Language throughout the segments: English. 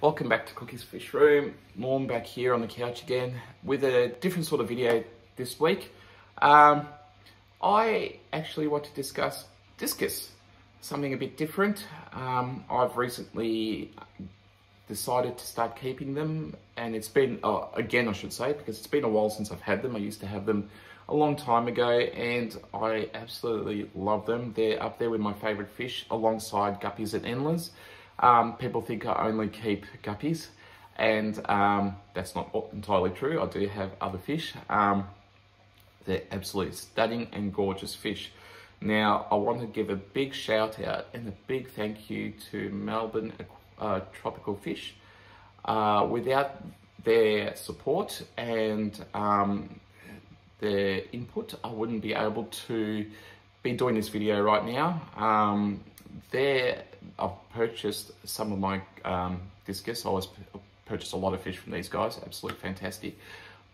Welcome back to Cookie's Fish Room. Norm back here on the couch again with a different sort of video this week. I actually want to discuss Discus, something a bit different. I've recently decided to start keeping them, and it's been, again I should say, because it's been a while since I've had them. I used to have them a long time ago and I absolutely love them. They're up there with my favourite fish alongside guppies and endlers. People think I only keep guppies, and that's not entirely true. I do have other fish. They're absolutely stunning and gorgeous fish. Now, I want to give a big shout out and a big thank you to Melbourne Tropical Fish. Without their support and their input, I wouldn't be able to be doing this video right now. I've purchased some of my Discus. I purchased a lot of fish from these guys, absolutely fantastic.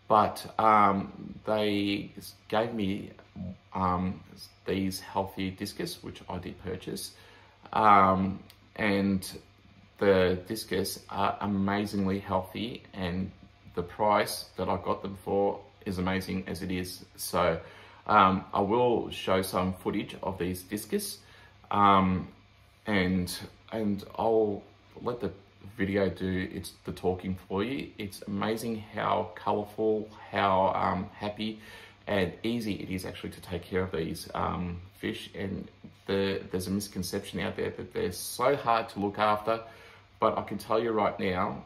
But they gave me these healthy Discus, which I did purchase. And the Discus are amazingly healthy, and the price that I got them for is amazing as it is. So I will show some footage of these Discus. And I'll let the video do the talking for you. It's amazing how colourful, how happy and easy it is actually to take care of these fish. And there's a misconception out there that they're so hard to look after, but I can tell you right now,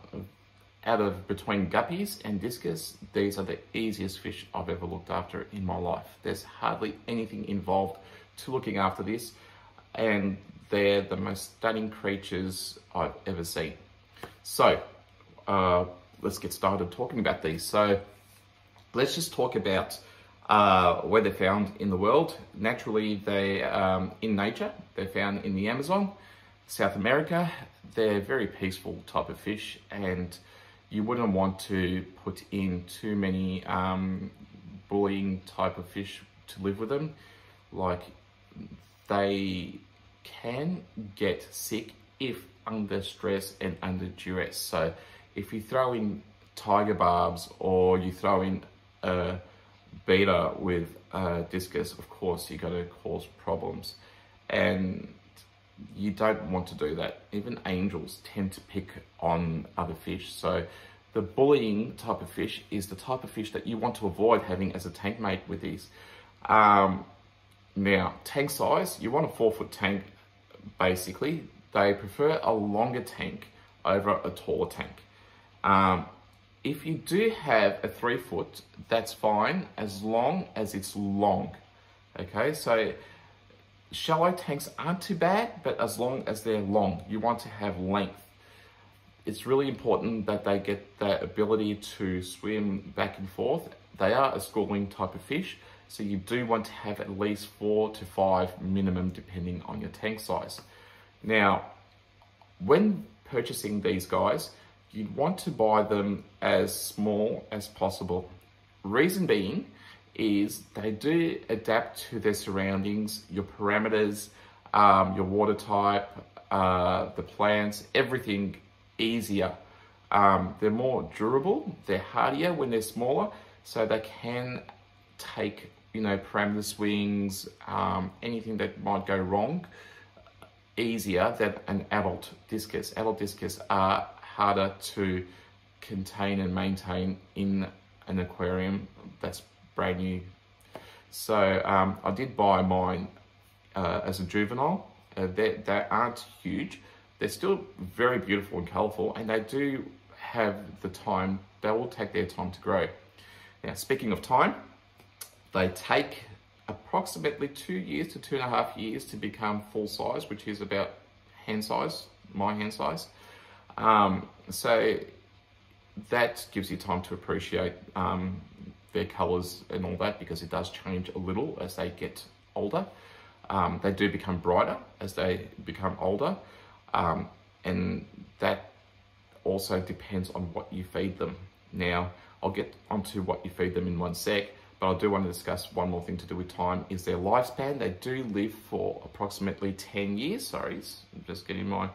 between guppies and Discus, these are the easiest fish I've ever looked after in my life. There's hardly anything involved to looking after this, and they're the most stunning creatures I've ever seen. So let's get started talking about these. So let's just talk about where they're found in the world. Naturally, they're in nature. They're found in the Amazon, South America. They're very peaceful type of fish, and you wouldn't want to put in too many bullying type of fish to live with them. Like, they can get sick if under stress and under duress. So if you throw in tiger barbs or you throw in a beta with Discus, of course you're going to cause problems, and you don't want to do that. Even angels tend to pick on other fish. So the bullying type of fish is the type of fish that you want to avoid having as a tank mate with these. Now, tank size, you want a 4-foot tank. Basically, they prefer a longer tank over a taller tank. If you do have a 3-foot, that's fine, as long as it's long. Okay, so shallow tanks aren't too bad, but as long as they're long, you want to have length. It's really important that they get the ability to swim back and forth. They are a schooling type of fish, so you do want to have at least 4 to 5 minimum, depending on your tank size. Now, when purchasing these guys, you'd want to buy them as small as possible. Reason being is they do adapt to their surroundings, your parameters, your water type, the plants, everything easier. They're more durable, they're hardier when they're smaller, so they can take, parameter swings, anything that might go wrong, easier than an adult Discus. Adult Discus are harder to contain and maintain in an aquarium that's brand new. So I did buy mine as a juvenile. They aren't huge. They're still very beautiful and colourful, and they do have the time. They will take their time to grow. Now, speaking of time, they take approximately 2 years to 2.5 years to become full size, which is about hand size, my hand size. So that gives you time to appreciate their colours and all that, because it does change a little as they get older. They do become brighter as they become older, and that also depends on what you feed them. Now, I'll get onto what you feed them in one sec, but I do want to discuss one more thing to do with time, is their lifespan. They do live for approximately 10 years. Sorry, I'm just getting my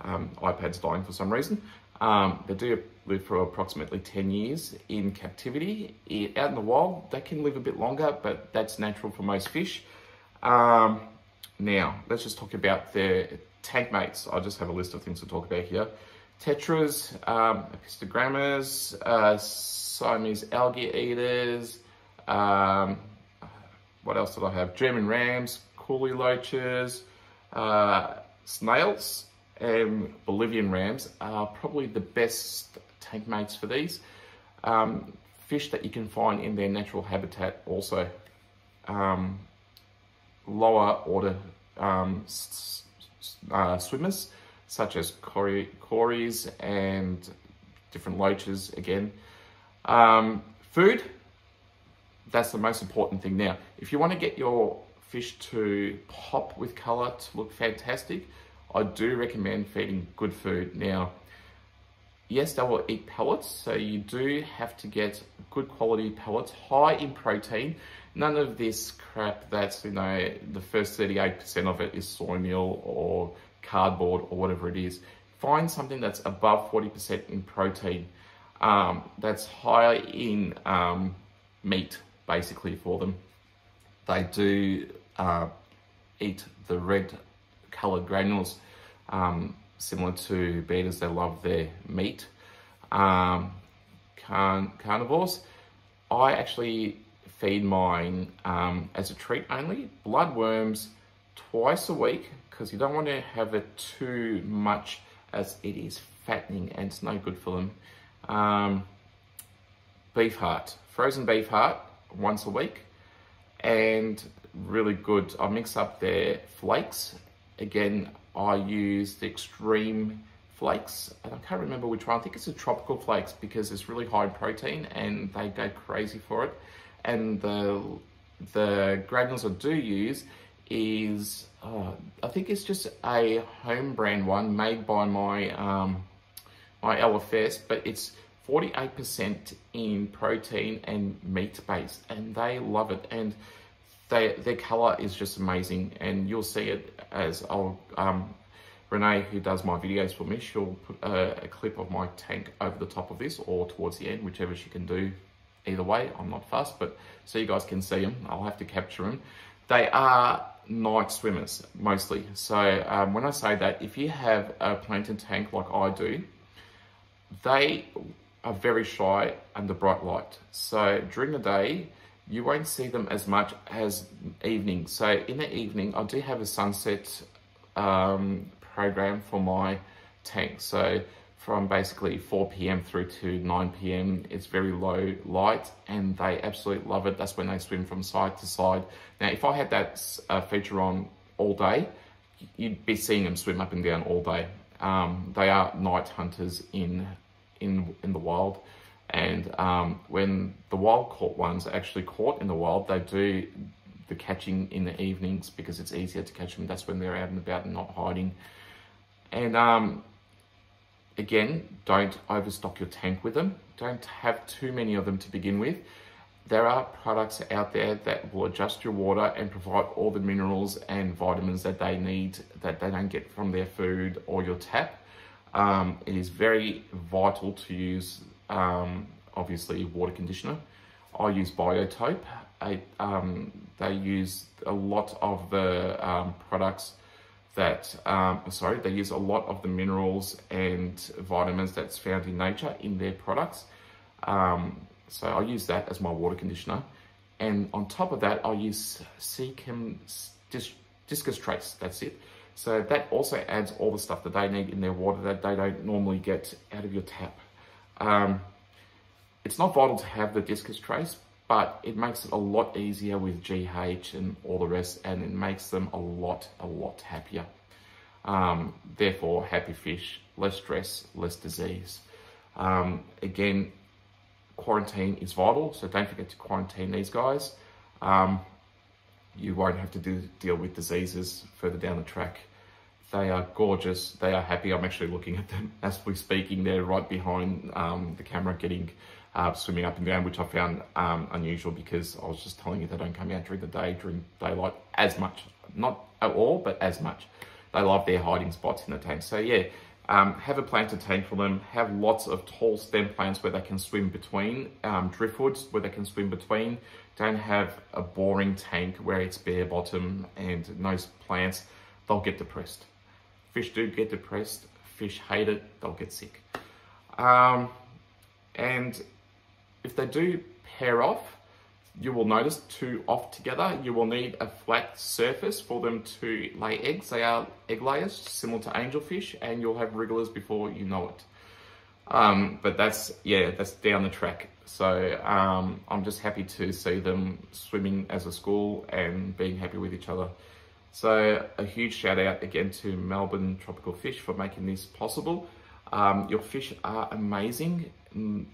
iPad's dying for some reason. They do live for approximately 10 years in captivity. Out in the wild, they can live a bit longer, but that's natural for most fish. Now, let's just talk about their Tankmates. I just have a list of things to talk about here. Tetras, Epistogrammas, Siamese algae eaters, what else did I have? German rams, coolie loaches, snails, and Bolivian rams are probably the best tank mates for these. Fish that you can find in their natural habitat also. Lower order swimmers, such as cories and different loaches again. Food, that's the most important thing. Now, if you want to get your fish to pop with colour, to look fantastic, I do recommend feeding good food. Now, yes, they will eat pellets, so you do have to get good quality pellets, high in protein. None of this crap that's, the first 38% of it is soy meal or cardboard or whatever it is. Find something that's above 40% in protein, that's high in meat, basically, for them. They do eat the red coloured granules, similar to betas. They love their meat. Carnivores, I actually feed mine as a treat only. Bloodworms twice a week, because you don't want to have it too much, as it is fattening and it's no good for them. Beef heart, frozen beef heart once a week, and really good. I mix up their flakes. Again, I use the extreme flakes, and I can't remember which one. I think it's the tropical flakes, because it's really high in protein and they go crazy for it. And the granules I do use is, I think it's just a home brand one made by my my LFS, but it's 48% in protein and meat based, and they love it. And their color is just amazing, and you'll see it as Renee, who does my videos for me, she'll put a clip of my tank over the top of this or towards the end, whichever she can do. Either way, I'm not fussed, but so you guys can see them. I'll have to capture them. They are night swimmers mostly. So when I say that, if you have a plankton tank like I do, they are very shy under bright light. So during the day, you won't see them as much as evening. So in the evening, I do have a sunset program for my tank. So from basically 4 p.m. through to 9 p.m, it's very low light, and they absolutely love it. That's when they swim from side to side. Now, if I had that feature on all day, you'd be seeing them swim up and down all day. They are night hunters in the wild, and when the wild caught ones are actually caught in the wild, they do the catching in the evenings because it's easier to catch them. That's when they're out and about and not hiding. And again, don't overstock your tank with them. Don't have too many of them to begin with. There are products out there that will adjust your water and provide all the minerals and vitamins that they need, that they don't get from their food or your tap. It is very vital to use, obviously, water conditioner. I use Biotope. They use a lot of the products that, they use a lot of the minerals and vitamins that's found in nature in their products. So I use that as my water conditioner. And on top of that, I use Discus Trace, that's it. So that also adds all the stuff that they need in their water that they don't normally get out of your tap. It's not vital to have the Discus Trace, but it makes it a lot easier with GH and all the rest, and it makes them a lot happier. Therefore, happy fish, less stress, less disease. Again, quarantine is vital, so don't forget to quarantine these guys. You won't have to deal with diseases further down the track. They are gorgeous, they are happy. I'm actually looking at them as we're speaking. They're right behind the camera getting swimming up and down, which I found unusual, because I was just telling you they don't come out during the day, during daylight as much. Not at all, but as much. They love their hiding spots in the tank. So yeah, Have a planted tank for them. Have lots of tall stem plants where they can swim between, driftwoods where they can swim between. Don't have a boring tank where it's bare bottom and no plants. They'll get depressed. Fish do get depressed. Fish hate it. They'll get sick. And if they do pair off, you will notice two off together. You will need a flat surface for them to lay eggs. They are egg layers, similar to angelfish, and you'll have wrigglers before you know it. But that's down the track. So I'm just happy to see them swimming as a school and being happy with each other. So a huge shout out again to Melbourne Tropical Fish for making this possible. Your fish are amazing.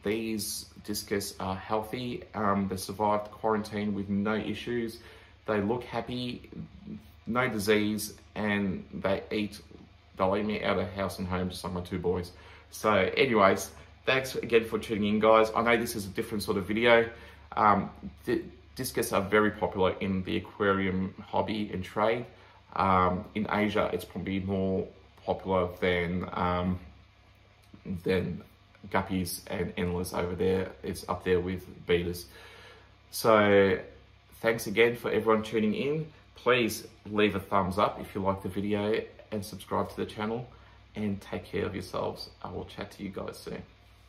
These discus are healthy. They survived quarantine with no issues. They look happy, no disease, and they'll eat me out of house and home just like my two boys. So anyways, thanks again for tuning in, guys. I know this is a different sort of video. Discus are very popular in the aquarium hobby and trade. In Asia, it's probably more popular than guppies and endless over there. It's up there with beaters. So thanks again for everyone tuning in. Please leave a thumbs up if you like the video and subscribe to the channel, and take care of yourselves. I will chat to you guys soon.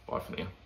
Bye for now.